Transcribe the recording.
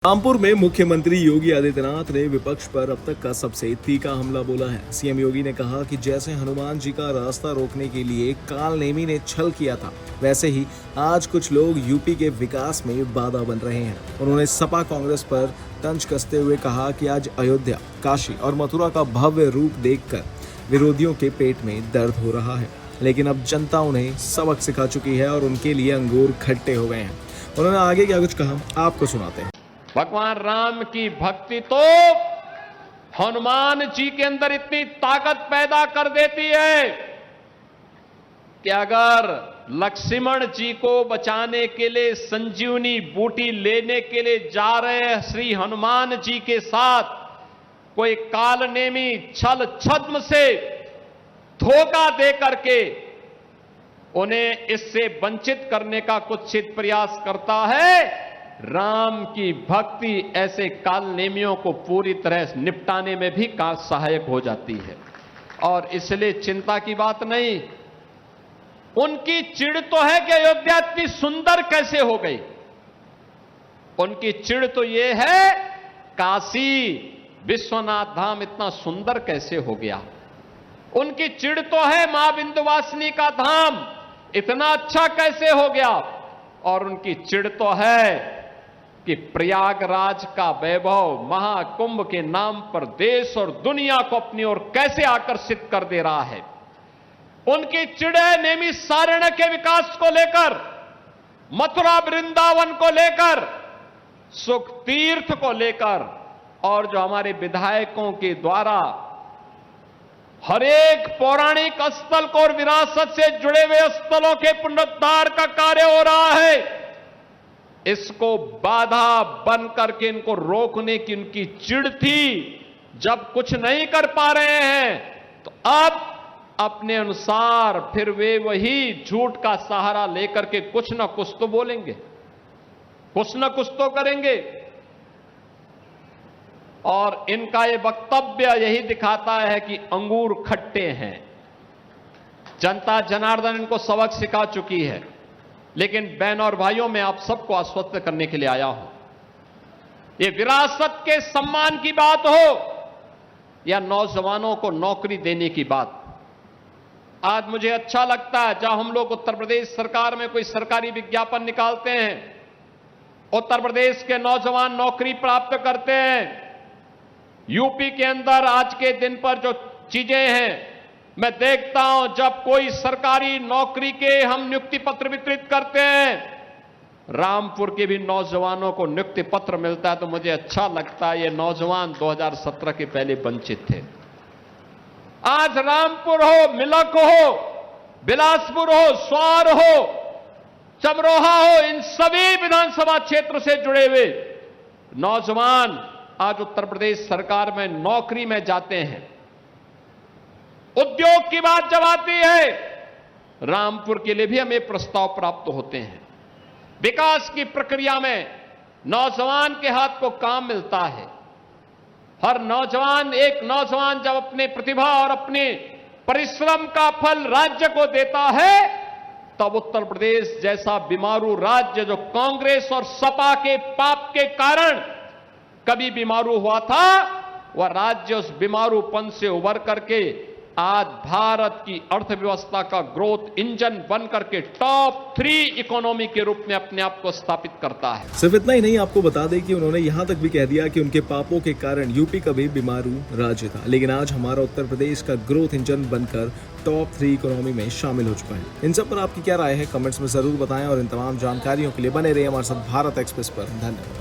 रामपुर में मुख्यमंत्री योगी आदित्यनाथ ने विपक्ष पर अब तक का सबसे तीखा हमला बोला है। सीएम योगी ने कहा कि जैसे हनुमान जी का रास्ता रोकने के लिए काल नेमी ने छल किया था, वैसे ही आज कुछ लोग यूपी के विकास में बाधा बन रहे हैं। उन्होंने सपा कांग्रेस पर तंज कसते हुए कहा कि आज अयोध्या, काशी और मथुरा का भव्य रूप देखकर विरोधियों के पेट में दर्द हो रहा है, लेकिन अब जनता उन्हें सबक सिखा चुकी है और उनके लिए अंगूर खट्टे हो गए हैं। उन्होंने आगे क्या कुछ कहा, आपको सुनाते हैं। भगवान राम की भक्ति तो हनुमान जी के अंदर इतनी ताकत पैदा कर देती है कि अगर लक्ष्मण जी को बचाने के लिए संजीवनी बूटी लेने के लिए जा रहे श्री हनुमान जी के साथ कोई कालनेमी छल छद्म से धोखा दे करके उन्हें इससे वंचित करने का कुत्सित प्रयास करता है, राम की भक्ति ऐसे कालनेमियों को पूरी तरह निपटाने में भी सहायक हो जाती है। और इसलिए चिंता की बात नहीं। उनकी चिढ़ तो है कि अयोध्या इतनी सुंदर कैसे हो गई, उनकी चिढ़ तो यह है काशी विश्वनाथ धाम इतना सुंदर कैसे हो गया। उनकी चिढ़ तो है मां विंध्यवासिनी का धाम इतना अच्छा कैसे हो गया। और उनकी चिढ़ तो है कि प्रयागराज का वैभव महाकुंभ के नाम पर देश और दुनिया को अपनी ओर कैसे आकर्षित कर दे रहा है। उनकी चिड़े नेमी सारण्य के विकास को लेकर, मथुरा वृंदावन को लेकर, सुख तीर्थ को लेकर, और जो हमारे विधायकों के द्वारा हर एक पौराणिक स्थल को और विरासत से जुड़े हुए स्थलों के पुनरुद्धार का कार्य हो रहा है, इसको बाधा बन करके इनको रोकने की उनकी चिढ़ थी। जब कुछ नहीं कर पा रहे हैं तो अब अपने अनुसार फिर वे वही झूठ का सहारा लेकर के कुछ ना कुछ तो बोलेंगे, कुछ ना कुछ तो करेंगे। और इनका ये वक्तव्य यही दिखाता है कि अंगूर खट्टे हैं। जनता जनार्दन इनको सबक सिखा चुकी है। लेकिन बहनों और भाइयों, मैं आप सबको आश्वस्त करने के लिए आया हूं। ये विरासत के सम्मान की बात हो या नौजवानों को नौकरी देने की बात, आज मुझे अच्छा लगता है जब हम लोग उत्तर प्रदेश सरकार में कोई सरकारी विज्ञापन निकालते हैं, उत्तर प्रदेश के नौजवान नौकरी प्राप्त करते हैं। यूपी के अंदर आज के दिन पर जो चीजें हैं, मैं देखता हूं जब कोई सरकारी नौकरी के हम नियुक्ति पत्र वितरित करते हैं, रामपुर के भी नौजवानों को नियुक्ति पत्र मिलता है तो मुझे अच्छा लगता है। ये नौजवान 2017 के पहले वंचित थे। आज रामपुर हो, मिलक हो, बिलासपुर हो, स्वार हो, चमरोहा हो, इन सभी विधानसभा क्षेत्र से जुड़े हुए नौजवान आज उत्तर प्रदेश सरकार में नौकरी में जाते हैं। उद्योग की बात जब आती है, रामपुर के लिए भी हमें प्रस्ताव प्राप्त होते हैं। विकास की प्रक्रिया में नौजवान के हाथ को काम मिलता है। हर नौजवान, एक नौजवान जब अपने प्रतिभा और अपने परिश्रम का फल राज्य को देता है, तब उत्तर प्रदेश जैसा बीमारू राज्य जो कांग्रेस और सपा के पाप के कारण कभी बीमारू हुआ था, वह राज्य उस बीमारूपन से उबर करके आज भारत की अर्थव्यवस्था का ग्रोथ इंजन बन करके टॉप 3 इकोनॉमी के रूप में अपने आप को स्थापित करता है। सिर्फ इतना ही नहीं, आपको बता दें कि उन्होंने यहाँ तक भी कह दिया कि उनके पापों के कारण यूपी कभी बीमारू राज्य था, लेकिन आज हमारा उत्तर प्रदेश का ग्रोथ इंजन बनकर टॉप 3 इकोनॉमी में शामिल हो चुका है। इन सब पर आपकी क्या राय है, कमेंट्स में जरूर बताएं और इन तमाम जानकारियों के लिए बने रहिए हमारे साथ भारत एक्सप्रेस पर। धन्यवाद।